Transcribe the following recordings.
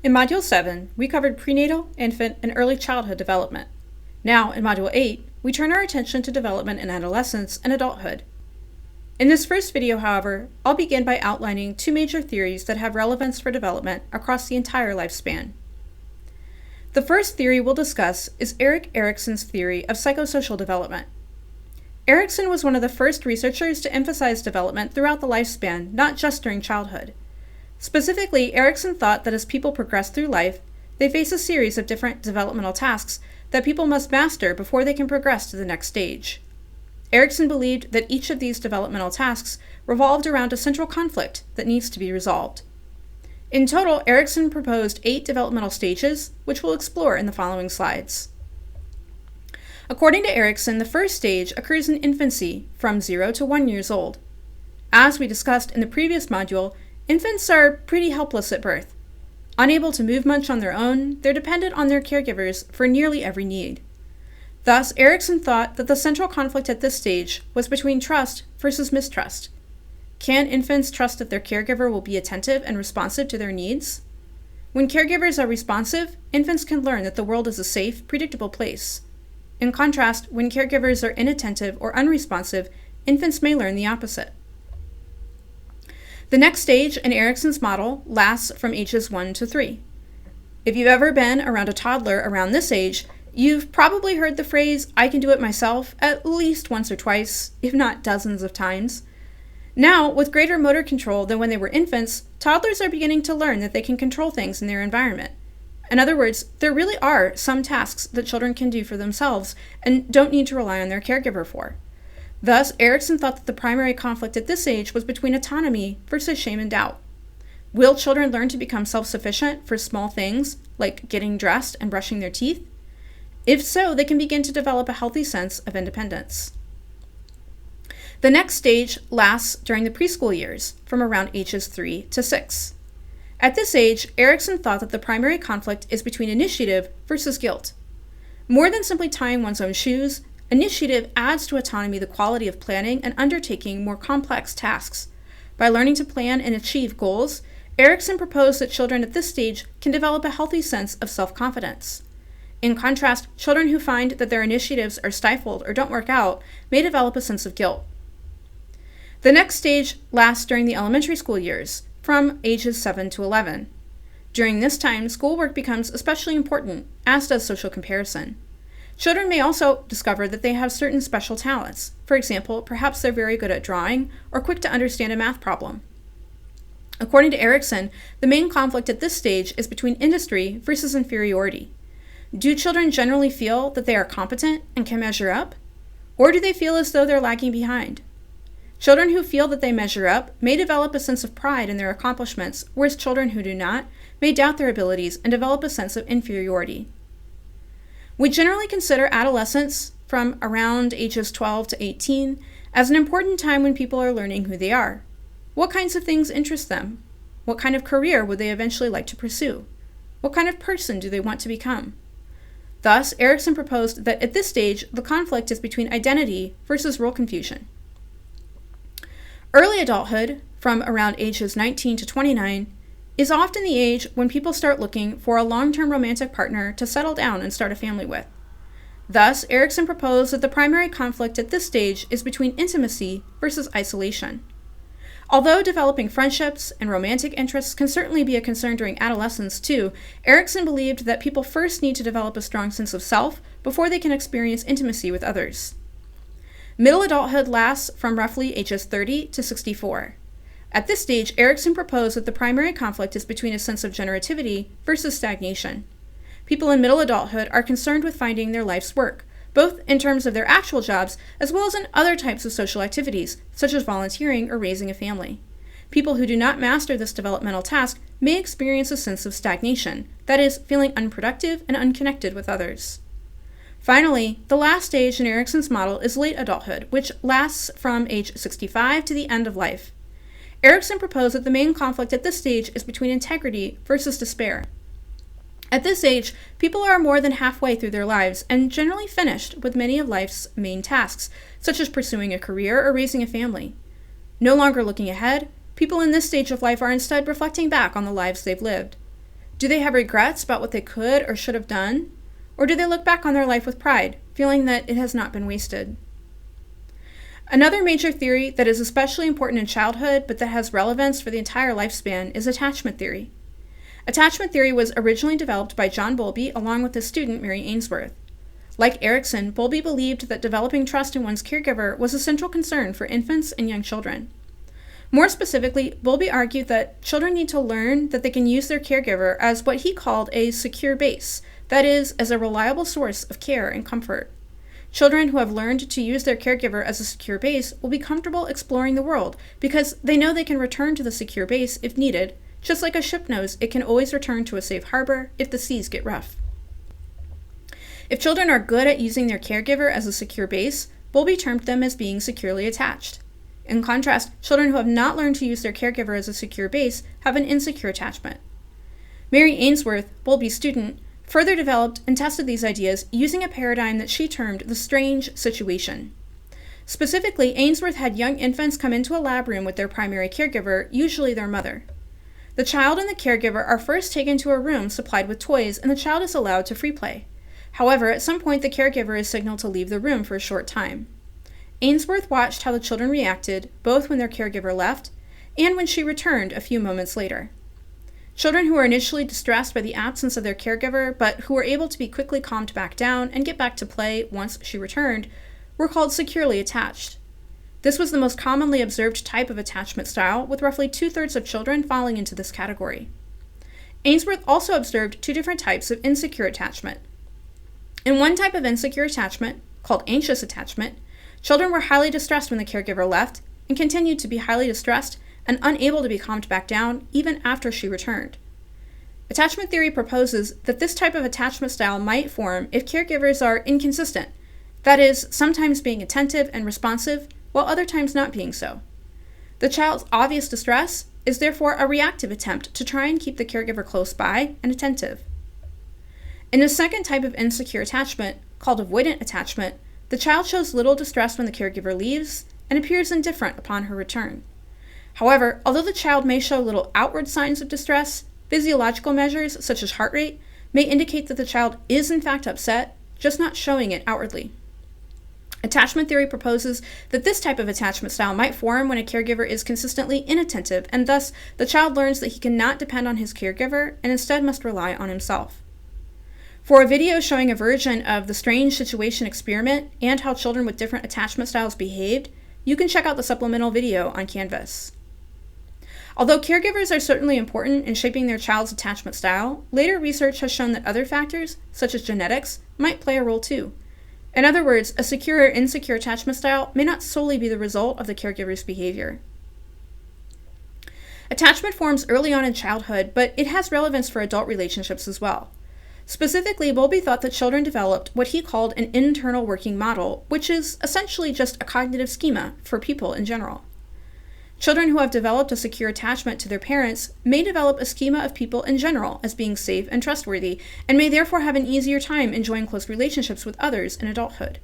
In Module 7, we covered prenatal, infant, and early childhood development. Now, in Module 8, we turn our attention to development in adolescence and adulthood. In this first video, however, I'll begin by outlining two major theories that have relevance for development across the entire lifespan. The first theory we'll discuss is Erikson's theory of psychosocial development. Erikson was one of the first researchers to emphasize development throughout the lifespan, not just during childhood. Specifically, Erikson thought that as people progress through life, they face a series of different developmental tasks that people must master before they can progress to the next stage. Erikson believed that each of these developmental tasks revolved around a central conflict that needs to be resolved. In total, Erikson proposed 8 developmental stages, which we'll explore in the following slides. According to Erikson, the first stage occurs in infancy from 0 to 1 years old. As we discussed in the previous module, infants are pretty helpless at birth. Unable to move much on their own, they're dependent on their caregivers for nearly every need. Thus, Erikson thought that the central conflict at this stage was between trust versus mistrust. Can infants trust that their caregiver will be attentive and responsive to their needs? When caregivers are responsive, infants can learn that the world is a safe, predictable place. In contrast, when caregivers are inattentive or unresponsive, infants may learn the opposite. The next stage in Erikson's model lasts from ages 1 to 3. If you've ever been around a toddler around this age, you've probably heard the phrase, "I can do it myself," at least once or twice, if not dozens of times. Now, with greater motor control than when they were infants, toddlers are beginning to learn that they can control things in their environment. In other words, there really are some tasks that children can do for themselves and don't need to rely on their caregiver for. Thus, Erikson thought that the primary conflict at this age was between autonomy versus shame and doubt. Will children learn to become self-sufficient for small things, like getting dressed and brushing their teeth? If so, they can begin to develop a healthy sense of independence. The next stage lasts during the preschool years, from around ages 3 to 6. At this age, Erikson thought that the primary conflict is between initiative versus guilt. More than simply tying one's own shoes, initiative adds to autonomy the quality of planning and undertaking more complex tasks. By learning to plan and achieve goals, Erikson proposed that children at this stage can develop a healthy sense of self-confidence. In contrast, children who find that their initiatives are stifled or don't work out may develop a sense of guilt. The next stage lasts during the elementary school years, from ages 7 to 11. During this time, schoolwork becomes especially important, as does social comparison. Children may also discover that they have certain special talents. For example, perhaps they're very good at drawing or quick to understand a math problem. According to Erikson, the main conflict at this stage is between industry versus inferiority. Do children generally feel that they are competent and can measure up? Or do they feel as though they're lagging behind? Children who feel that they measure up may develop a sense of pride in their accomplishments, whereas children who do not may doubt their abilities and develop a sense of inferiority. We generally consider adolescence, from around ages 12 to 18, as an important time when people are learning who they are. What kinds of things interest them? What kind of career would they eventually like to pursue? What kind of person do they want to become? Thus, Erikson proposed that at this stage, the conflict is between identity versus role confusion. Early adulthood, from around ages 19 to 29, is often the age when people start looking for a long-term romantic partner to settle down and start a family with. Thus, Erikson proposed that the primary conflict at this stage is between intimacy versus isolation. Although developing friendships and romantic interests can certainly be a concern during adolescence too, Erikson believed that people first need to develop a strong sense of self before they can experience intimacy with others. Middle adulthood lasts from roughly ages 30 to 64. At this stage, Erikson proposed that the primary conflict is between a sense of generativity versus stagnation. People in middle adulthood are concerned with finding their life's work, both in terms of their actual jobs as well as in other types of social activities, such as volunteering or raising a family. People who do not master this developmental task may experience a sense of stagnation, that is, feeling unproductive and unconnected with others. Finally, the last stage in Erikson's model is late adulthood, which lasts from age 65 to the end of life. Erikson proposed that the main conflict at this stage is between integrity versus despair. At this age, people are more than halfway through their lives and generally finished with many of life's main tasks, such as pursuing a career or raising a family. No longer looking ahead, people in this stage of life are instead reflecting back on the lives they've lived. Do they have regrets about what they could or should have done? Or do they look back on their life with pride, feeling that it has not been wasted? Another major theory that is especially important in childhood, but that has relevance for the entire lifespan, is attachment theory. Attachment theory was originally developed by John Bowlby along with his student Mary Ainsworth. Like Erikson, Bowlby believed that developing trust in one's caregiver was a central concern for infants and young children. More specifically, Bowlby argued that children need to learn that they can use their caregiver as what he called a secure base, that is, as a reliable source of care and comfort. Children who have learned to use their caregiver as a secure base will be comfortable exploring the world because they know they can return to the secure base if needed, just like a ship knows it can always return to a safe harbor if the seas get rough. If children are good at using their caregiver as a secure base, Bowlby termed them as being securely attached. In contrast, children who have not learned to use their caregiver as a secure base have an insecure attachment. Mary Ainsworth, Bowlby's student, further developed and tested these ideas using a paradigm that she termed the strange situation. Specifically, Ainsworth had young infants come into a lab room with their primary caregiver, usually their mother. The child and the caregiver are first taken to a room supplied with toys, and the child is allowed to free play. However, at some point the caregiver is signaled to leave the room for a short time. Ainsworth watched how the children reacted, both when their caregiver left and when she returned a few moments later. Children who were initially distressed by the absence of their caregiver, but who were able to be quickly calmed back down and get back to play once she returned, were called securely attached. This was the most commonly observed type of attachment style, with roughly 2/3 of children falling into this category. Ainsworth also observed two different types of insecure attachment. In one type of insecure attachment, called anxious attachment, children were highly distressed when the caregiver left and continued to be highly distressed and unable to be calmed back down even after she returned. Attachment theory proposes that this type of attachment style might form if caregivers are inconsistent, that is, sometimes being attentive and responsive while other times not being so. The child's obvious distress is therefore a reactive attempt to try and keep the caregiver close by and attentive. In the second type of insecure attachment, called avoidant attachment, the child shows little distress when the caregiver leaves and appears indifferent upon her return. However, although the child may show little outward signs of distress, physiological measures such as heart rate may indicate that the child is in fact upset, just not showing it outwardly. Attachment theory proposes that this type of attachment style might form when a caregiver is consistently inattentive, and thus the child learns that he cannot depend on his caregiver and instead must rely on himself. For a video showing a version of the strange situation experiment and how children with different attachment styles behaved, you can check out the supplemental video on Canvas. Although caregivers are certainly important in shaping their child's attachment style, later research has shown that other factors, such as genetics, might play a role too. In other words, a secure or insecure attachment style may not solely be the result of the caregiver's behavior. Attachment forms early on in childhood, but it has relevance for adult relationships as well. Specifically, Bowlby thought that children developed what he called an internal working model, which is essentially just a cognitive schema for people in general. Children who have developed a secure attachment to their parents may develop a schema of people in general as being safe and trustworthy, and may therefore have an easier time enjoying close relationships with others in adulthood.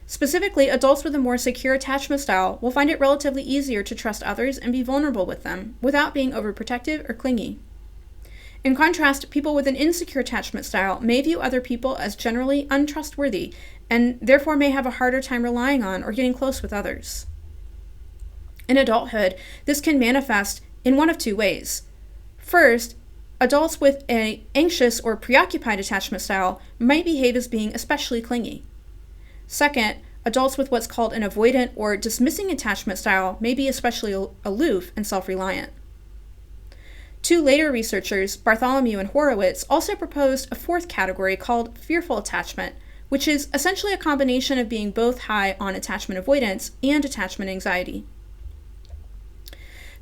Specifically, adults with a more secure attachment style will find it relatively easier to trust others and be vulnerable with them without being overprotective or clingy. In contrast, people with an insecure attachment style may view other people as generally untrustworthy and therefore may have a harder time relying on or getting close with others. In adulthood, this can manifest in one of two ways. First, adults with an anxious or preoccupied attachment style might behave as being especially clingy. Second, adults with what's called an avoidant or dismissing attachment style may be especially aloof and self-reliant. Two later researchers, Bartholomew and Horowitz, also proposed a fourth category called fearful attachment, which is essentially a combination of being both high on attachment avoidance and attachment anxiety.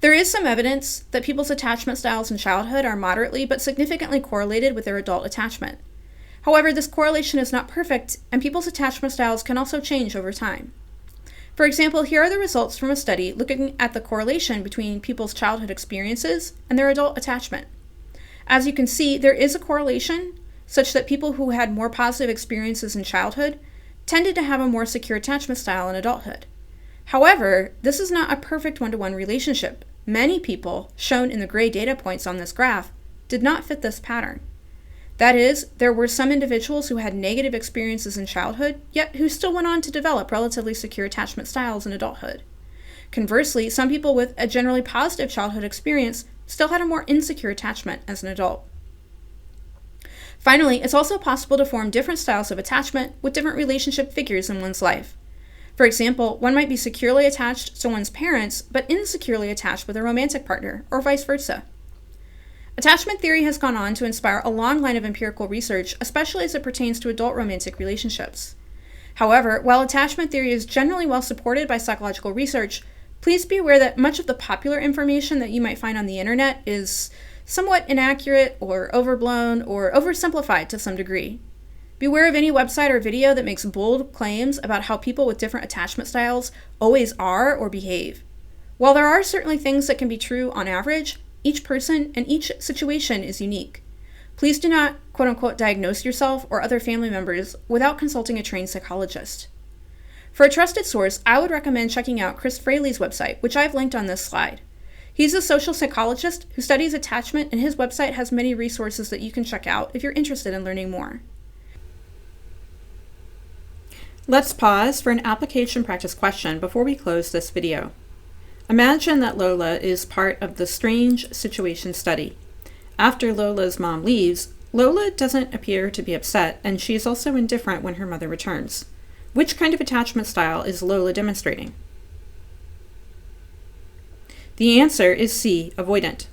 There is some evidence that people's attachment styles in childhood are moderately but significantly correlated with their adult attachment. However, this correlation is not perfect, and people's attachment styles can also change over time. For example, here are the results from a study looking at the correlation between people's childhood experiences and their adult attachment. As you can see, there is a correlation such that people who had more positive experiences in childhood tended to have a more secure attachment style in adulthood. However, this is not a perfect one-to-one relationship. Many people, shown in the gray data points on this graph, did not fit this pattern. That is, there were some individuals who had negative experiences in childhood, yet who still went on to develop relatively secure attachment styles in adulthood. Conversely, some people with a generally positive childhood experience still had a more insecure attachment as an adult. Finally, it's also possible to form different styles of attachment with different relationship figures in one's life. For example, one might be securely attached to one's parents, but insecurely attached with a romantic partner, or vice versa. Attachment theory has gone on to inspire a long line of empirical research, especially as it pertains to adult romantic relationships. However, while attachment theory is generally well supported by psychological research, please be aware that much of the popular information that you might find on the internet is somewhat inaccurate or overblown or oversimplified to some degree. Beware of any website or video that makes bold claims about how people with different attachment styles always are or behave. While there are certainly things that can be true on average, each person and each situation is unique. Please do not, quote-unquote, diagnose yourself or other family members without consulting a trained psychologist. For a trusted source, I would recommend checking out Chris Fraley's website, which I've linked on this slide. He's a social psychologist who studies attachment, and his website has many resources that you can check out if you're interested in learning more. Let's pause for an application practice question before we close this video. Imagine that Lola is part of the strange situation study. After Lola's mom leaves, Lola doesn't appear to be upset, and she is also indifferent when her mother returns. Which kind of attachment style is Lola demonstrating? The answer is C, avoidant.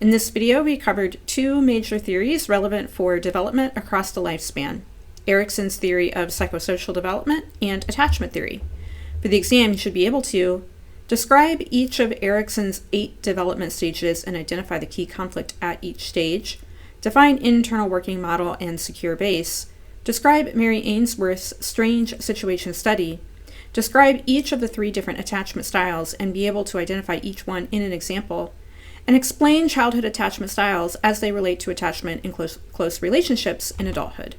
In this video, we covered two major theories relevant for development across the lifespan: Erikson's theory of psychosocial development and attachment theory. For the exam, you should be able to describe each of Erikson's 8 development stages and identify the key conflict at each stage, define internal working model and secure base, describe Mary Ainsworth's strange situation study, describe each of the 3 different attachment styles and be able to identify each one in an example, and explain childhood attachment styles as they relate to attachment in close relationships in adulthood.